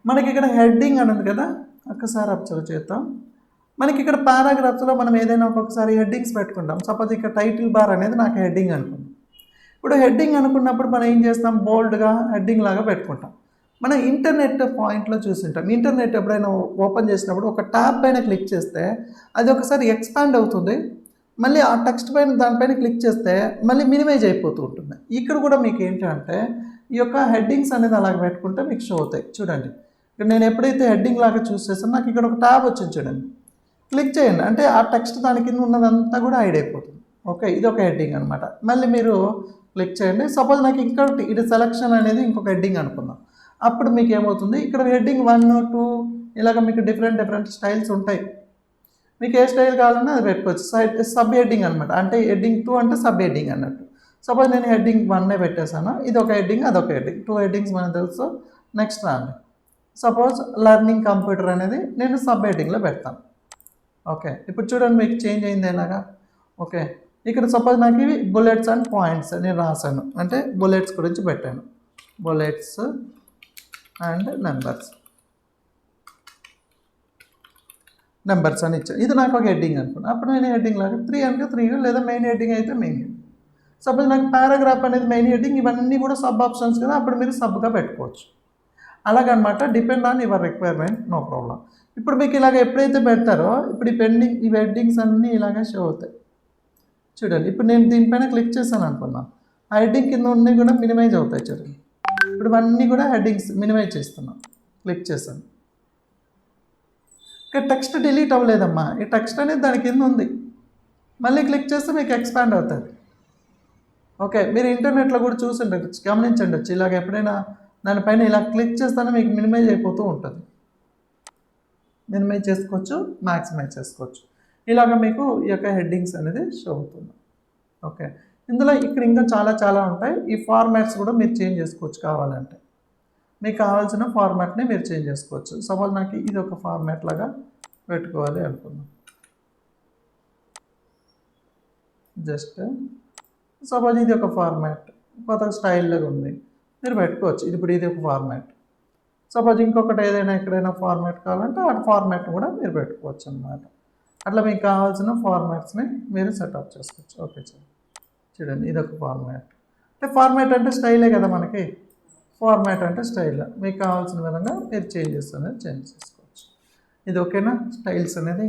మనకి ఇక్కడ హెడ్డింగ్ అని ఉంది కదా, ఒక్కసారి అబ్జర్వ్ చేద్దాం. మనకి ఇక్కడ పారాగ్రాఫ్స్లో మనం ఏదైనా ఒక్కొక్కసారి హెడ్డింగ్స్ పెట్టుకుంటాం. సపోజ్ ఇక్కడ టైటిల్ బార్ అనేది నాకు హెడ్డింగ్ అనుకుందాం. ఇప్పుడు హెడ్డింగ్ అనుకున్నప్పుడు మనం ఏం చేస్తాం, బోల్డ్గా హెడ్డింగ్ లాగా పెట్టుకుంటాం. మనం ఇంటర్నెట్ పాయింట్లో చూసింటాం. ఇంటర్నెట్ ఎప్పుడైనా ఓపెన్ చేసినప్పుడు ఒక ట్యాబ్ పైన క్లిక్ చేస్తే అది ఒకసారి ఎక్స్పాండ్ అవుతుంది, మళ్ళీ ఆ టెక్స్ట్ పైన దానిపైన క్లిక్ చేస్తే మళ్ళీ మినిమైజ్ అయిపోతూ ఉంటుంది. ఇక్కడ కూడా మీకు ఏంటంటే ఈ యొక్క హెడ్డింగ్స్ అనేది అలాగ పెట్టుకుంటే మీకు షో అవుతాయి. చూడండి, ఇక్కడ నేను ఎప్పుడైతే హెడ్డింగ్ లాగా చూస్ చేస్తానో నాకు ఇక్కడ ఒక ట్యాబ్ వచ్చింది చూడండి, క్లిక్ చేయండి అంటే ఆ టెక్స్ట్ దాని కింద ఉన్నదంతా కూడా హైడ్ అయిపోతుంది. ఓకే, ఇది ఒక హెడ్డింగ్ అనమాట. మళ్ళీ మీరు క్లిక్ చేయండి. సపోజ్ నాకు ఇంకోటి ఇది సెలక్షన్ అనేది ఇంకొక హెడ్డింగ్ అనుకుందాం. అప్పుడు మీకు ఏమవుతుంది, ఇక్కడ హెడ్డింగ్ 1, 2 ఇలాగ మీకు డిఫరెంట్ స్టైల్స్ ఉంటాయి. మీకు ఏ స్టైల్ కావాలన్నా అది పెట్టుకోవచ్చు. సబ్ హెడ్డింగ్ అనమాట, అంటే హెడ్డింగ్ 2 అంటే సబ్ హెడ్డింగ్ అన్నట్టు. సపోజ్ నేను హెడ్డింగ్ 1 పెట్టేశాను, ఇది ఒక హెడ్డింగ్ అదొక హెడ్డింగ్, 2 హెడ్డింగ్స్ మనకు తెలుసు. నెక్స్ట్ రాండి, సపోజ్ లెర్నింగ్ కంప్యూటర్ అనేది నేను సబ్ హెడ్డింగ్లో పెడతాను. ఓకే, ఇప్పుడు చూడండి మీకు చేంజ్ అయింది ఎలాగా. ఓకే, ఇక్కడ సపోజ్ నాకు ఇవి బుల్లెట్స్ అండ్ పాయింట్స్ నేను రాశాను, అంటే బుల్లెట్స్ గురించి పెట్టాను, బుల్లెట్స్ అండ్ నెంబర్స్ అని ఇచ్చాను. ఇది నాకు ఒక హెడ్డింగ్ అనుకున్నాను. అప్పుడు నేను హెడ్డింగ్ లాగా 3 అంటే 3, లేదా మెయిన్ హెడ్డింగ్ అయితే మెయిన్ హెడ్డింగ్. సపోజ్ నాకు పారాగ్రాఫ్ అనేది మెయిన్ హెడ్డింగ్, ఇవన్నీ కూడా సబ్ ఆప్షన్స్ కదా, అప్పుడు మీరు సబ్గా పెట్టుకోవచ్చు. అలాగనమాట, depend on your requirement, no problem. ఇప్పుడు మీకు ఇలాగ ఎప్పుడైతే పెడతారో ఇప్పుడు ఈ హెడ్డింగ్స్ అన్నీ ఇలాగే షో అవుతాయి. చూడండి, ఇప్పుడు నేను దీనిపైన క్లిక్ చేశాను అనుకున్నాను, ఆ హెడ్డింగ్ కింద ఉన్నవి కూడా మినిమైజ్ అవుతాయి. చూడండి, ఇప్పుడు ఇవన్నీ కూడా హెడ్డింగ్స్ మినిమైజ్ చేస్తున్నాను, క్లిక్ చేశాను. ఇక్కడ టెక్స్ట్ డిలీట్ అవ్వలేదమ్మా, ఈ టెక్స్ట్ అనేది దాని కింద ఉంది. మళ్ళీ క్లిక్ చేస్తే మీకు ఎక్స్పాండ్ అవుతుంది. ఓకే, మీరు ఇంటర్నెట్లో కూడా చూసిండొచ్చు, గమనించండి. ఇలాగ ఎప్పుడైనా దానిపైన ఇలా క్లిక్ చేస్తేనే మీకు మినిమైజ్ అయిపోతూ ఉంటుంది. మినిమైజ్ చేసుకోవచ్చు, మ్యాక్సిమైజ్ చేసుకోవచ్చు. ఇలాగ మీకు ఈ యొక్క హెడ్డింగ్స్ అనేది షో అవుతుంది. ఓకే, ఇందులో ఇక్కడ ఇంకా చాలా ఉంటాయి. ఈ ఫార్మాట్స్ కూడా మీరు చేంజ్ చేసుకోవచ్చు కావాలంటే. మీకు కావాల్సిన ఫార్మాట్ని మీరు చేంజ్ చేసుకోవచ్చు. సపోజ్ నాకు ఇది ఒక ఫార్మాట్ లాగా పెట్టుకోవాలి అనుకున్నాం. జస్ట్ సపోజ్ ఇది ఒక ఫార్మాట్, కొత్త స్టైల్గా ఉంది, మీరు పెట్టుకోవచ్చు. ఇప్పుడు ఇది ఒక ఫార్మాట్. సపోజ్ ఇంకొకటి ఏదైనా ఎక్కడైనా ఫార్మాట్ కావాలంటే ఆ ఫార్మాట్ కూడా మీరు పెట్టుకోవచ్చు అన్నమాట. అట్లా మీకు కావాల్సిన ఫార్మాట్స్ని మీరు సెటప్ చేసుకోవచ్చు. ఓకే, చూడండి, ఇది ఒక ఫార్మాట్. అంటే ఫార్మాట్ అంటే స్టైలే కదా మనకి, ఫార్మాట్ అంటే స్టైల్. మీకు కావాల్సిన విధంగా మీరు చేంజ్ చేసుకోవచ్చు. ఇది ఓకేనా, స్టైల్స్ అనేది.